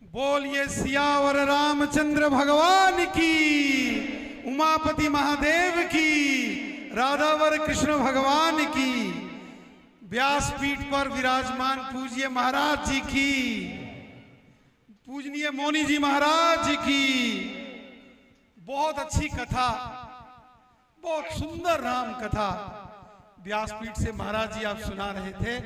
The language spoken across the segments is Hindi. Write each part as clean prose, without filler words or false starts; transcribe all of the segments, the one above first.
बोलिए सियावर रामचंद्र भगवान की, उमापति महादेव की, राधावर कृष्ण भगवान की, व्यासपीठ पर विराजमान पूज्य महाराज जी की, पूजनीय मौनी जी महाराज जी की। बहुत अच्छी कथा, बहुत सुंदर राम कथा व्यासपीठ से महाराज जी आप सुना रहे थे।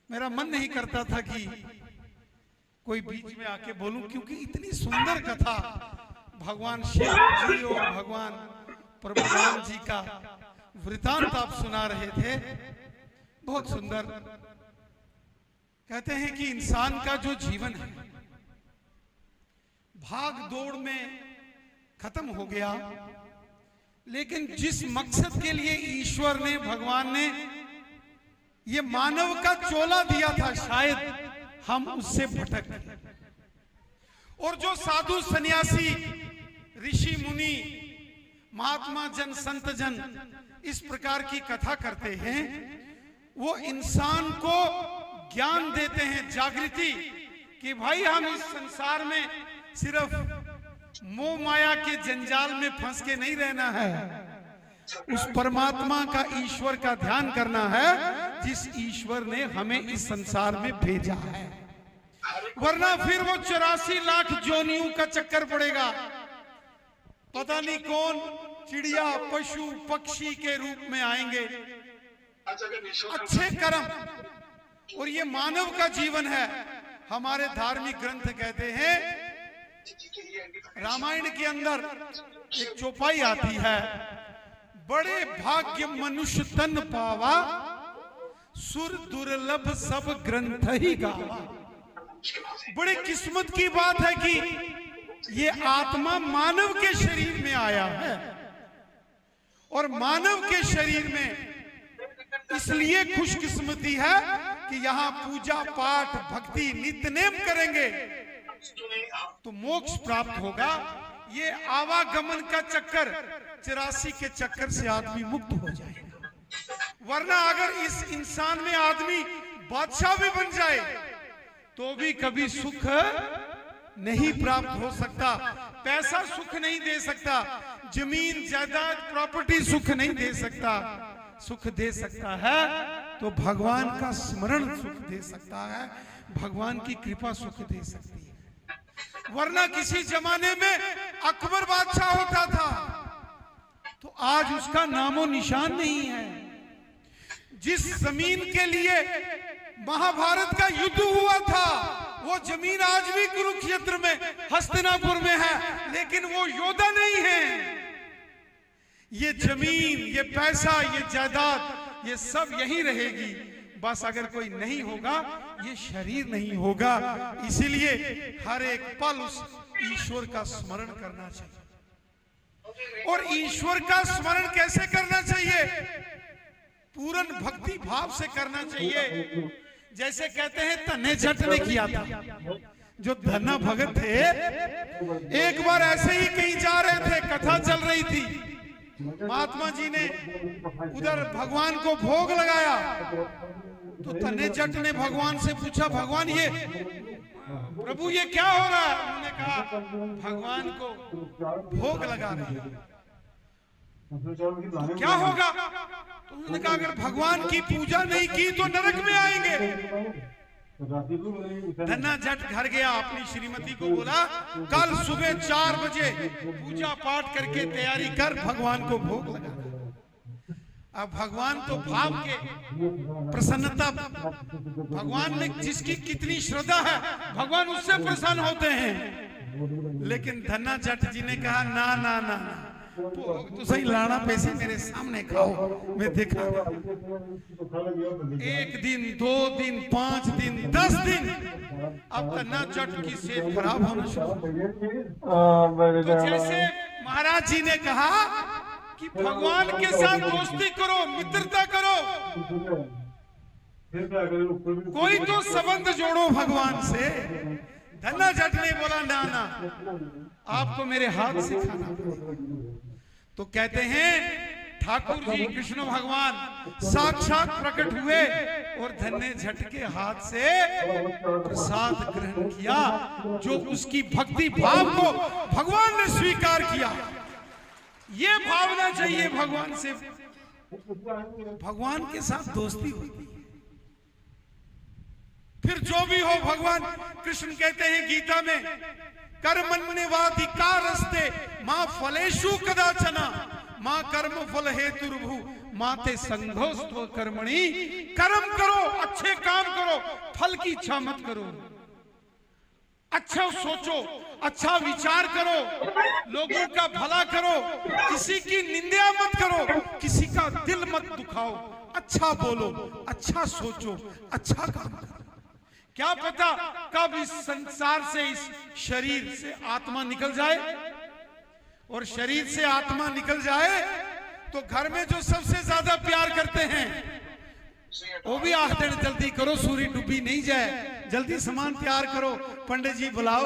मेरा मन नहीं करता था कि कोई बीच में आके बोलूं, क्योंकि इतनी सुंदर कथा भगवान शिव जी और भगवान प्रभु राम जी का वृतांत आप सुना रहे थे। बहुत सुंदर। कहते हैं कि इंसान का जो जीवन है भाग दौड़ में खत्म हो गया, लेकिन जिस मकसद के लिए ईश्वर ने, भगवान ने ये मानव का चोला दिया था, शायद हम उससे भटक गए। और जो साधु सन्यासी, ऋषि मुनि, महात्मा जन, संत जन इस प्रकार की कथा करते हैं, वो इंसान को ज्ञान देते हैं, जागृति, कि भाई हम इस संसार में सिर्फ मोह माया के जंजाल में फंस के नहीं रहना है, उस परमात्मा का, ईश्वर का ध्यान करना है, जिस ईश्वर ने हमें इस संसार में भेजा है। वरना फिर वो 84 लाख जोनियों का चक्कर पड़ेगा। पता नहीं कौन चिड़िया, पशु, पक्षी के रूप में आएंगे। अच्छे कर्म, और ये मानव का जीवन है। हमारे धार्मिक ग्रंथ कहते हैं, रामायण के अंदर एक चौपाई आती है, बड़े भाग्य मनुष्य तन पावा, सुर दुर्लभ सब ग्रंथ ही गावा। बड़ी किस्मत की बात है कि ये आत्मा मानव के शरीर में आया है, और मानव के शरीर में इसलिए खुशकिस्मती है कि यहाँ पूजा पाठ भक्ति नित्य नेम करेंगे तो मोक्ष प्राप्त होगा। ये आवागमन का चक्कर, 84 के चक्कर से आदमी मुक्त हो जाएगा। वरना अगर इस इंसान में आदमी बादशाह भी बन जाए तो भी कभी सुख नहीं प्राप्त हो सकता। पैसा सुख नहीं दे सकता, जमीन जायदाद प्रॉपर्टी सुख नहीं दे सकता। सुख दे सकता है तो भगवान का स्मरण सुख दे सकता है, भगवान की कृपा सुख दे सकती है। वरना किसी जमाने में अकबर बादशाह होता था तो आज उसका नामो निशान नहीं है। जिस जमीन के लिए महाभारत का युद्ध हुआ था, वो जमीन आज भी कुरुक्षेत्र में, हस्तिनापुर में है, लेकिन वो योद्धा नहीं है। ये जमीन, ये पैसा, ये जायदाद, ये सब यही रहेगी। बस अगर कोई नहीं होगा, ये शरीर नहीं होगा। इसीलिए हर एक पल उस ईश्वर का स्मरण करना चाहिए। और ईश्वर का स्मरण कैसे करना चाहिए? पूर्ण भक्ति भाव से करना चाहिए। जैसे कहते हैं धन्य जट ने किया था। जो धन्ना भगत थे, एक बार ऐसे ही कहीं जा रहे थे, कथा चल रही थी, महात्मा जी ने उधर भगवान को भोग लगाया तो धन्य जट ने भगवान से पूछा, भगवान ये प्रभु ये क्या हो रहा है? उन्होंने कहा भगवान को भोग लगा रहे हैं। तो क्या होगा? तो उन्होंने कहा अगर भगवान की पूजा नहीं की तो नरक में आएंगे। धन्ना जट घर गया, अपनी श्रीमती को बोला कल सुबह 4 बजे पूजा पाठ करके तैयारी कर, भगवान को भोग लगा। अब भगवान तो भाव के, प्रसन्नता, भगवान में जिसकी कितनी श्रद्धा है भगवान उससे प्रसन्न होते हैं। लेकिन धन्ना जट जी ने कहा ना ना ना, तो सही लाना पैसे मेरे सामने खाओ, मैं देखा। 1 दिन, 2 दिन, 5 दिन, 10 दिन, अब धन्ना जट की सेहत खराब होना शुरू। तो जैसे महाराज जी ने कहा कि भगवान के साथ दोस्ती करो, मित्रता करो, कोई तो संबंध जोड़ो भगवान से। धन्ना जट ने बोला ना ना, आपको मेरे हाथ से खाना पड़ेगा। तो कहते हैं ठाकुर जी कृष्ण भगवान साक्षात प्रकट हुए और धन्य झटके हाथ से प्रसाद ग्रहण किया, जो उसकी भक्ति भाव को भगवान ने स्वीकार किया। ये भावना चाहिए भगवान से, भगवान के साथ दोस्ती होती है। फिर जो भी हो, भगवान कृष्ण कहते हैं गीता में, कर्मण्यवाधिकारस्ते मां फलेषु कदाचना मां कर्म फल हेतुर्भु माते संघोस्त्व कर्मणि। कर्म करो, अच्छे काम करो, फल की इच्छा मत करो। अच्छा सोचो, अच्छा विचार करो, लोगों का भला करो, किसी की निंदा मत करो, किसी का दिल मत दुखाओ, अच्छा बोलो, अच्छा सोचो, अच्छा काम करो। क्या पता कब इस संसार से, इस शरीर से आत्मा निकल जाए, और शरीर से आत्मा निकल जाए तो घर में जो सबसे ज्यादा प्यार करते हैं वो भी आखते हैं जल्दी करो, सूर्य डूबी नहीं जाए, जल्दी सामान तैयार करो, पंडित जी बुलाओ,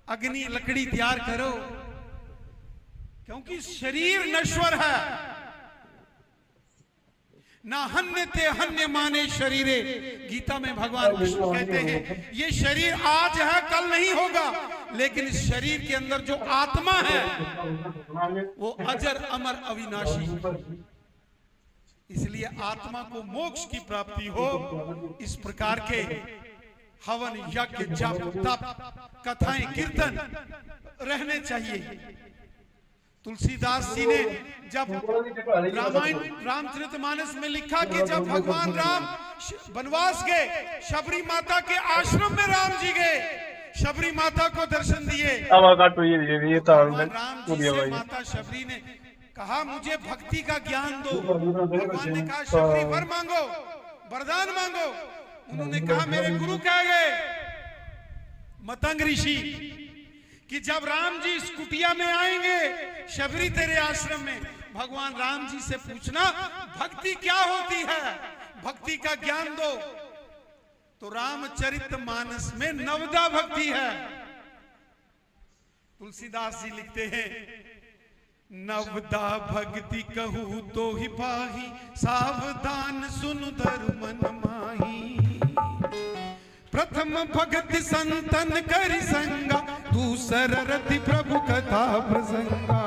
अग्नि लकड़ी तैयार करो, क्योंकि शरीर नश्वर है। ना हन्य थे हन्य माने शरीरे, गीता में भगवान विष्णु कहते हैं ये शरीर आज है कल नहीं होगा, लेकिन इस शरीर के अंदर जो आत्मा है वो अजर अमर अविनाशी। इसलिए आत्मा को मोक्ष की प्राप्ति हो, इस प्रकार के हवन यज्ञ जप तप कथाएं कीर्तन रहने चाहिए। तुलसीदास जी ने जब रामायण रामचरितमानस में लिखा कि जब भगवान राम वनवास गए, शबरी माता के आश्रम में राम जी गए, शबरी माता को दर्शन दिए, राम जी से माता शबरी ने कहा मुझे भक्ति का ज्ञान दो। भगवान ने कहा शबरी वर मांगो, वरदान मांगो। उन्होंने कहा मेरे गुरु कह गए मतंग ऋषि कि जब राम जी इस कुटिया में आएंगे शबरी तेरे आश्रम में, भगवान राम जी से पूछना भक्ति क्या होती है, भक्ति का ज्ञान दो। तो रामचरितमानस में नवदा भक्ति है। तुलसीदास जी लिखते हैं नवदा भक्ति कहू तो ही पाही, सावधान सुन धर्म मन माही। प्रथम भगति संतन करि संगा, दूसर रति प्रभु कथा प्रसंगा।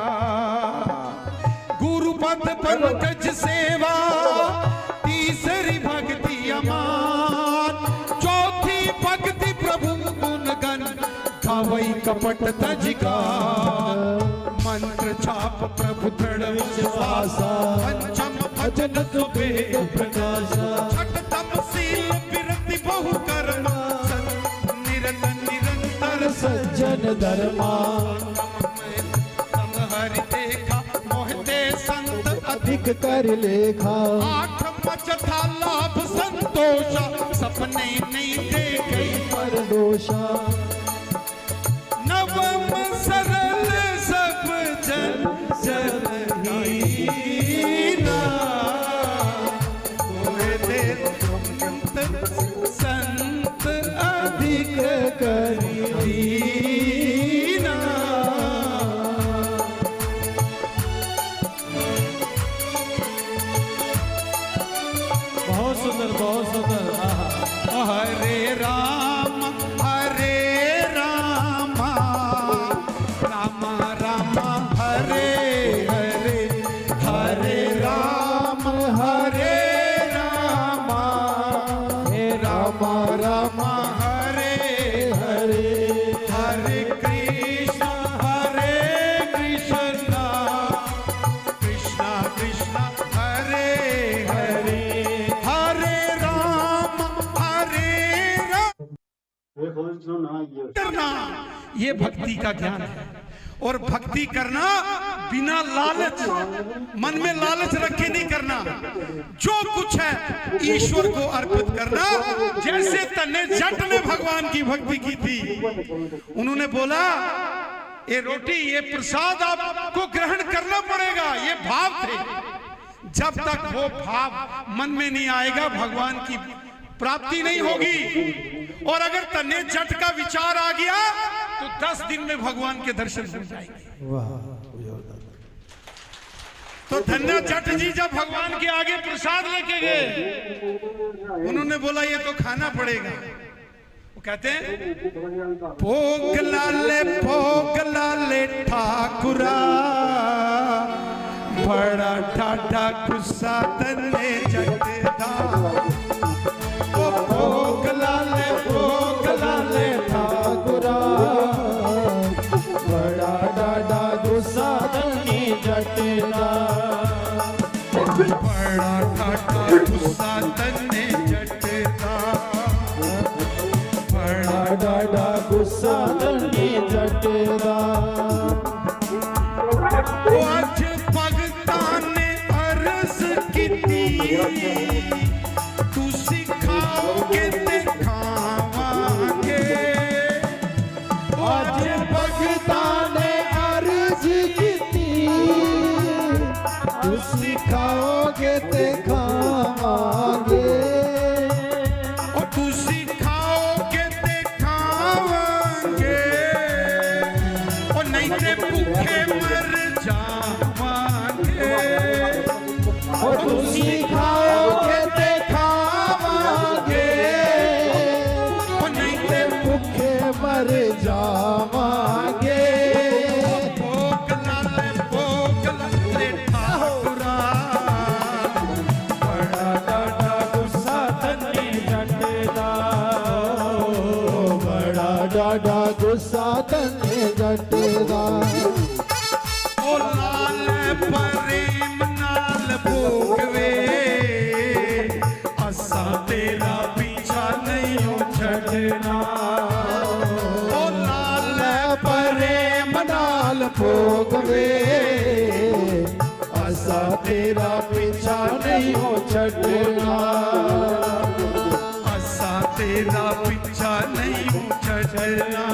गुरु पद पंकज सेवा, तीसरी भक्ति अमान। चौथी भक्ति प्रभु गुण गण, गावई कपट तजिका। मंत्र छाप प्रभु दृढ़ विश्वासा, पंचम भजन सुबे प्रकाशा। छठतम सील विरति बहु कर्म, निरंतर सज्जन धर्मा। हरि देखा मोहते संत अधिक कर लेखा। आठम चथा लाभ संतोषा, सपने नहीं देखे पर दोषा। नवम सरल सब जन जनहीना, संत अधिक करी दीना। बहुत सुंदर, बहुत सुंदर। हरे राम राम राम हरे हरे, हरे राम राम हरे हरे, हरे कृष्ण कृष्ण कृष्ण हरे हरे, हरे राम करना। ये भक्ति का ज्ञान है। और भक्ति करना बिना लालच, मन में लालच रखे नहीं करना। जो कुछ है ईश्वर को अर्पित करना। जैसे तन्ने जट ने भगवान की भक्ति की थी, उन्होंने बोला ये रोटी, ये प्रसाद आपको ग्रहण करना पड़ेगा। ये भाव थे। जब तक वो भाव मन में नहीं आएगा भगवान की प्राप्ति नहीं होगी। और अगर तन्ने जट का विचार आ गया तो 10 दिन में भगवान के दर्शन हो जाएंगे। तो धन्ना जट जी जब भगवान के आगे प्रसाद लेके गए, उन्होंने बोला ये तो खाना पड़ेगा। वो कहते हैं भोग लाले ठाकुरा, बड़ा ठाठा गुस्सा तन्ने जटदा। ओ भोग लाले ठाकुरा, बड़ा डाडा गुस्सा तन्ने जटदा। बड़ा ठाठा गुस्सा तन्ने जटदा। बड़ा डाडा गुस्सा तन्ने जटदा। आज भगतां ने अर्ज कीती, तू सिखाओगे ते खावांगे। आज भगतां ने अर्ज कीती, तू सिखाओगे ते खावांगे। और तू सिखाओगे ते खावांगे, और नहीं ते भूखे मर जावांगे। और तू सिखाओगे ते खावांगे, और नहीं ते भूखे मर जावांगे। भोग लाले ठाकुरा, बड़ा डाडा गुस्सा तन्ने जटदा। बड़ा डाडा गुस्सा तन्ने जटदा। ओ लाल प्रेम नाल भोगवे, असा तेरा पीछा नहीं छड़ना। ओ लाल प्रेम नाल भोगवे, असा तेरा पीछा नहीं हो छड़ना। असा तेरा पीछा नहीं छड़ना।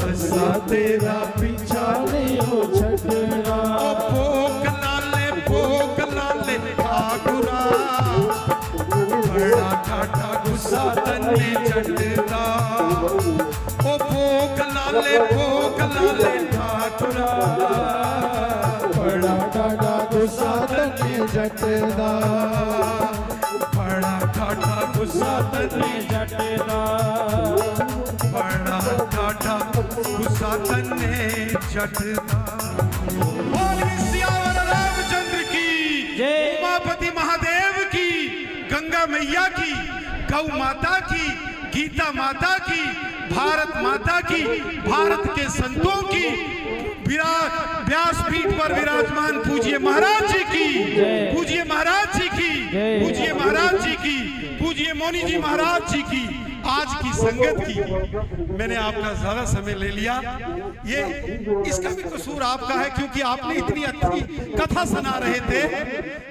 असा तेरा पीछा नहीं हो छड़ना। ओ भोग लाले ठाकुरा, बड़ा ठाठा गुस्सा तन्ने जटदा। ओ भोग लाले ठाकुरा, बड़ा डाडा गुस्सा तन्ने जटदा। बड़ा ठाठा गुस्सा तन्ने जटदा। बड़ा ठाठा गुस्सा तन्ने जटदा। बोलिए सियावर रामचंद्र की जय। उमापति महादेव की, गंगा मैया की, गौ माता की, गीता माता की, भारत माता की, भारत के संतों की, व्यासपीठ पर विराजमान पूज्य महाराज जी की, पूज्य महाराज जी की, पूज्य महाराज जी की, पूज्य मौनी जी महाराज जी की, आज की संगत की। मैंने आपका ज्यादा समय ले लिया, ये इसका भी कसूर आपका है, क्योंकि आपने इतनी अच्छी कथा सुना रहे थे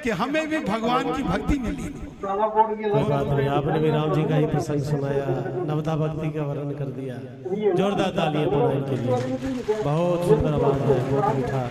कि हमें भी भगवान की भक्ति मिली। कोई बात नहीं, आपने भी राम जी का ही प्रसंग सुनाया, नवता भक्ति का वर्णन कर दिया। जोरदार तालियां इनके लिए। बहुत सुंदर आवाज है, बहुत मीठा।